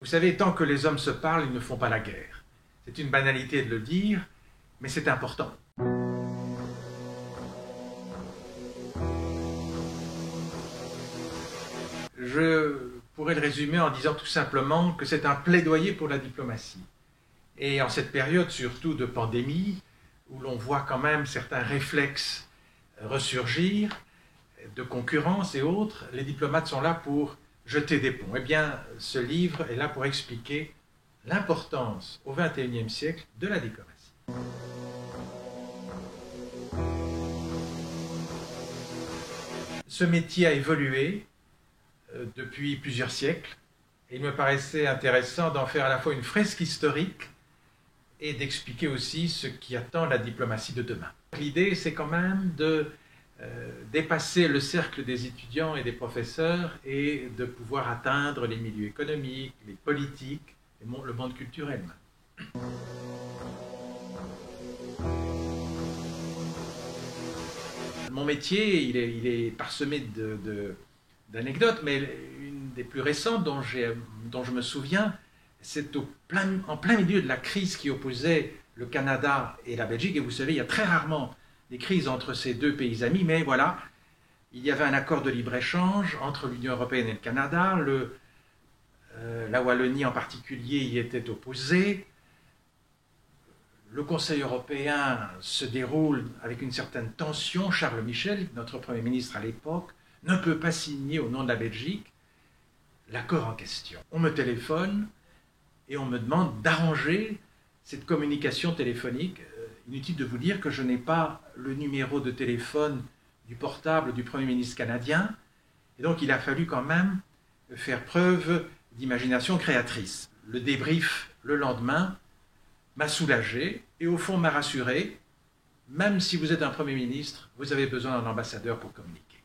Vous savez, tant que les hommes se parlent, ils ne font pas la guerre. C'est une banalité de le dire, mais c'est important. Je pourrais le résumer en disant tout simplement que c'est un plaidoyer pour la diplomatie. Et en cette période, surtout de pandémie, où l'on voit quand même certains réflexes ressurgir, de concurrence et autres, les diplomates sont là pour jeter des ponts. Eh bien, ce livre est là pour expliquer l'importance au XXIe siècle de la diplomatie. Ce métier a évolué depuis plusieurs siècles et il me paraissait intéressant d'en faire à la fois une fresque historique et d'expliquer aussi ce qui attend la diplomatie de demain. L'idée, c'est quand même de dépasser le cercle des étudiants et des professeurs et de pouvoir atteindre les milieux économiques, les politiques, et le monde culturel. Mon métier, il est parsemé d'anecdotes, mais une des plus récentes dont je me souviens, c'est en plein milieu de la crise qui opposait le Canada et la Belgique. Et vous savez, il y a très rarement des crises entre ces deux pays amis, mais voilà, il y avait un accord de libre-échange entre l'Union européenne et le Canada. La Wallonie en particulier y était opposée. Le Conseil européen se déroule avec une certaine tension. Charles Michel, notre Premier ministre à l'époque, ne peut pas signer au nom de la Belgique l'accord en question. On me téléphone et on me demande d'arranger cette communication téléphonique. Inutile de vous dire que je n'ai pas le numéro de téléphone du portable du Premier ministre canadien. Et donc il a fallu quand même faire preuve d'imagination créatrice. Le débrief le lendemain m'a soulagé et au fond m'a rassuré. Même si vous êtes un Premier ministre, vous avez besoin d'un ambassadeur pour communiquer.